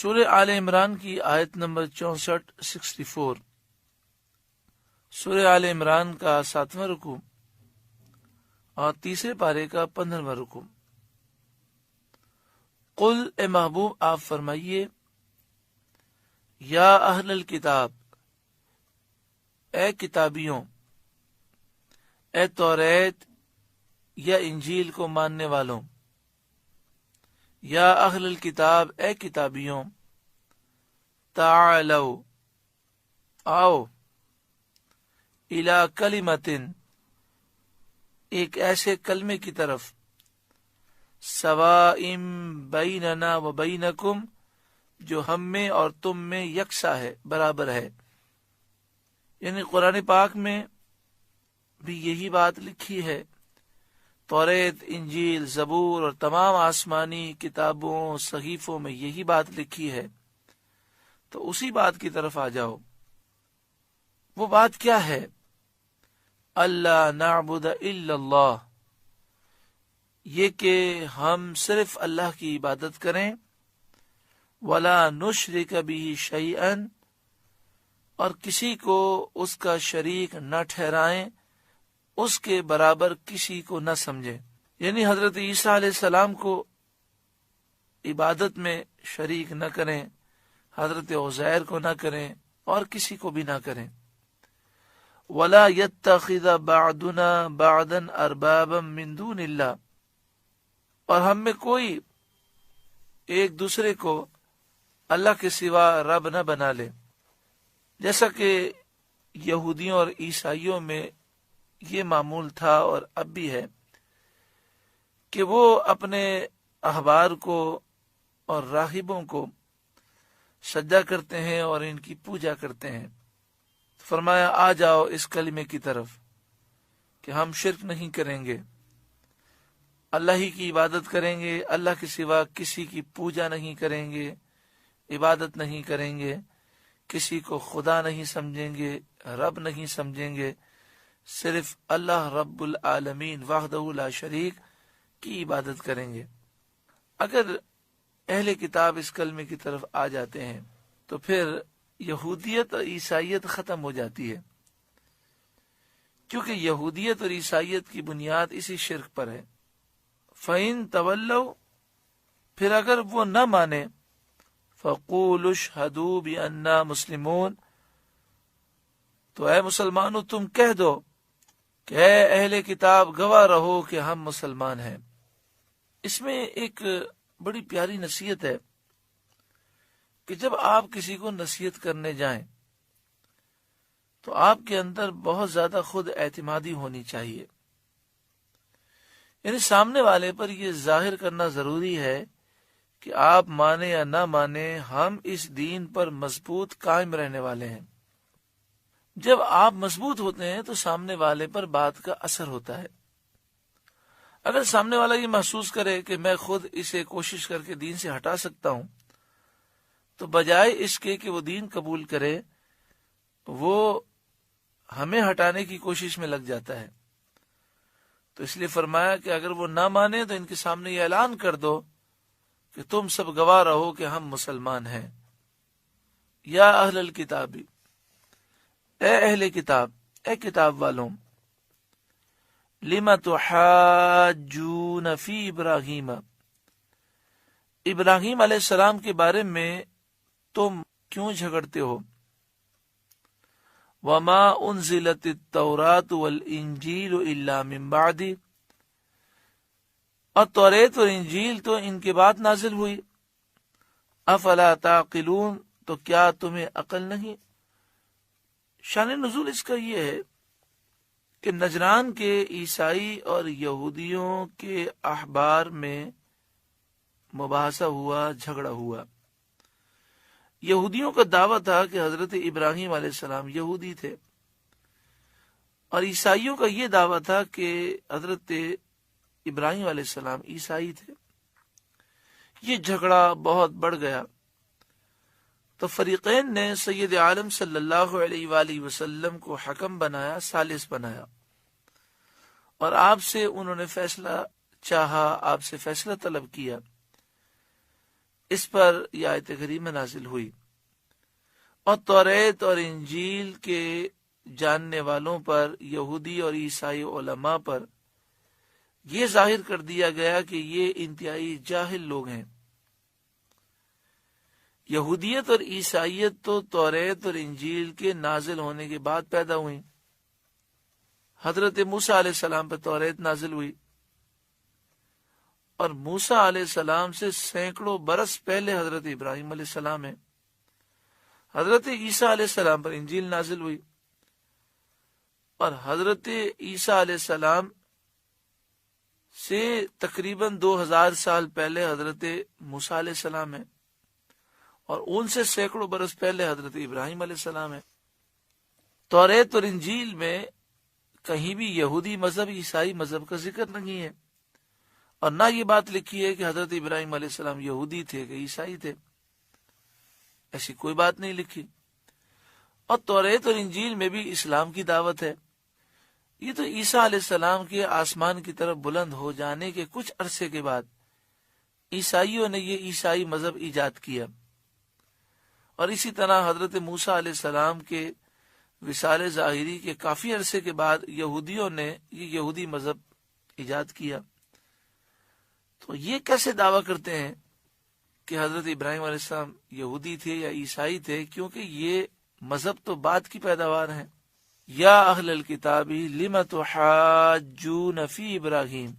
سورہ آل عمران کی آیت نمبر 64 سورہ آل عمران کا 7واں رکوع اور تیسرے پارے کا 15واں رکوع۔ قل اے محبوب آپ فرمائیے، یا اہل الکتاب، اے کتابیوں، اے توریت یا انجیل کو ماننے والوں، یا اہل الکتاب، اے کتابیوں، تعالو، آؤ، الی کلمۃ، ایک ایسے کلمے کی طرف، سواء بیننا و بینکم، جو ہم میں اور تم میں یکساں ہے، برابر ہے۔ یعنی قرآن پاک میں بھی یہی بات لکھی ہے، توریت، انجیل، زبور اور تمام آسمانی کتابوں، صحیفوں میں یہی بات لکھی ہے، تو اسی بات کی طرف آ جاؤ۔ وہ بات کیا ہے؟ اللہ نعبد الا اللہ، یہ کہ ہم صرف اللہ کی عبادت کریں، ولا نشرک بہ شیئا، اور کسی کو اس کا شریک نہ ٹھہرائیں، اس کے برابر کسی کو نہ سمجھیں۔ یعنی حضرت عیسیٰ علیہ السلام کو عبادت میں شریک نہ کریں، حضرت عزیر کو نہ کریں، اور کسی کو بھی نہ کریں۔ وَلَا يَتَّخِذَ بَعْضُنَا بَعْضًا أَرْبَابًا مِّن دُونِ اللَّهِ، اور ہم میں کوئی ایک دوسرے کو اللہ کے سوا رب نہ بنا لے، جیسا کہ یہودیوں اور عیسائیوں میں یہ معمول تھا اور اب بھی ہے کہ وہ اپنے احبار کو اور راہبوں کو سجدہ کرتے ہیں اور ان کی پوجا کرتے ہیں۔ فرمایا آ جاؤ اس کلمے کی طرف کہ ہم شرک نہیں کریں گے، اللہ ہی کی عبادت کریں گے، اللہ کے سوا کسی کی پوجا نہیں کریں گے، عبادت نہیں کریں گے، کسی کو خدا نہیں سمجھیں گے، رب نہیں سمجھیں گے، صرف اللہ رب العالمین وحدہ لا شریک کی عبادت کریں گے۔ اگر اہل کتاب اس کلمے کی طرف آ جاتے ہیں تو پھر یہودیت اور عیسائیت ختم ہو جاتی ہے، کیونکہ یہودیت اور عیسائیت کی بنیاد اسی شرک پر ہے۔ فَإِن تَوَلَّوْا، پھر اگر وہ نہ مانے، فَقُولُوا اشْهَدُوا بِأَنَّا مُسْلِمُونَ، تو اے مسلمانوں تم کہہ دو کہ اے اہل کتاب گواہ رہو کہ ہم مسلمان ہیں۔ اس میں ایک بڑی پیاری نصیحت ہے کہ جب آپ کسی کو نصیحت کرنے جائیں تو آپ کے اندر بہت زیادہ خود اعتمادی ہونی چاہیے، یعنی سامنے والے پر یہ ظاہر کرنا ضروری ہے کہ آپ مانے یا نہ مانے، ہم اس دین پر مضبوط قائم رہنے والے ہیں۔ جب آپ مضبوط ہوتے ہیں تو سامنے والے پر بات کا اثر ہوتا ہے۔ اگر سامنے والا یہ محسوس کرے کہ میں خود اسے کوشش کر کے دین سے ہٹا سکتا ہوں، تو بجائے اس کے کہ وہ دین قبول کرے، وہ ہمیں ہٹانے کی کوشش میں لگ جاتا ہے۔ تو اس لیے فرمایا کہ اگر وہ نہ مانے تو ان کے سامنے یہ اعلان کر دو کہ تم سب گواہ رہو کہ ہم مسلمان ہیں۔ یا اہل الکتاب، اے اہل کتاب، اے کتاب والوں، لِمَ تُحَاجُّونَ فِي ابراہیم، ابراہیم علیہ السلام کے بارے میں تم کیوں جھگڑتے ہو؟ وَمَا أُنزِلَتِ التَّوْرَاةُ وَالْإِنجِيلُ إِلَّا مِن بَعْدِ، اور توریت اور انجیل تو ان کے بعد نازل ہوئی۔ افلا تعقلون، تو کیا تمہیں عقل نہیں؟ شان نزول اس کا یہ ہے کہ نجران کے عیسائی اور یہودیوں کے احبار میں مباحثہ ہوا، جھگڑا ہوا۔ یہودیوں کا دعویٰ تھا کہ حضرت ابراہیم علیہ السلام یہودی تھے، اور عیسائیوں کا یہ دعویٰ تھا کہ حضرت ابراہیم علیہ السلام عیسائی تھے۔ یہ جھگڑا بہت بڑھ گیا تو فریقین نے سید عالم صلی اللہ علیہ وآلہ وسلم کو حکم بنایا، ثالث بنایا، اور آپ سے انہوں نے فیصلہ چاہا، آپ سے فیصلہ طلب کیا اس پر یہ آیت کریمہ نازل ہوئی۔ اور توریت اور انجیل کے جاننے والوں پر، یہودی اور عیسائی علماء پر یہ ظاہر کر دیا گیا کہ یہ انتہائی جاہل لوگ ہیں۔ یہودیت اور عیسائیت تو توریت اور انجیل کے نازل ہونے کے بعد پیدا ہوئی۔ حضرت موسیٰ علیہ السلام پہ توریت نازل ہوئی، اور موسیٰ علیہ السلام سے سینکڑوں برس پہلے حضرت ابراہیم علیہ السلام ہے۔ حضرت عیسیٰ علیہ السلام پر انجیل نازل ہوئی، اور حضرت عیسیٰ علیہ السلام سے تقریباً 2000 سال پہلے حضرت موسیٰ علیہ السلام ہے، اور ان سے سینکڑوں برس پہلے حضرت ابراہیم علیہ السلام ہے۔ توریت اور انجیل میں کہیں بھی یہودی مذہب، عیسائی مذہب کا ذکر نہیں ہے، اور نہ یہ بات لکھی ہے کہ حضرت ابراہیم علیہ السلام یہودی تھے کہ عیسائی تھے، ایسی کوئی بات نہیں لکھی۔ اور توریت اور انجیل میں بھی اسلام کی دعوت ہے۔ یہ تو عیسیٰ علیہ السلام کے آسمان کی طرف بلند ہو جانے کے کچھ عرصے کے بعد عیسائیوں نے یہ عیسائی مذہب ایجاد کیا، اور اسی طرح حضرت موسیٰ علیہ السلام کے وصال ظاہری کے کافی عرصے کے بعد یہودیوں نے یہ یہودی مذہب ایجاد کیا۔ تو یہ کیسے دعویٰ کرتے ہیں کہ حضرت ابراہیم علیہ السلام یہودی تھے یا عیسائی تھے؟ کیونکہ یہ مذہب تو بعد کی پیداوار ہیں۔ یا اہل الکتاب لم تحاجون فی ابراہیم،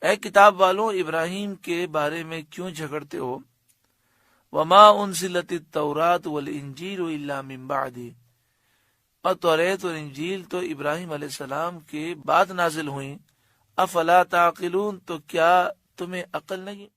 اے کتاب والوں، ابراہیم کے بارے میں کیوں جھگڑتے ہو؟ وما انزلت التوراۃ والانجیل الا من بعدہ، اور توریت اور انجیل تو ابراہیم علیہ السلام کے بعد نازل ہوئیں۔ افلا تعقلون، تو کیا تمہیں عقل نہیں؟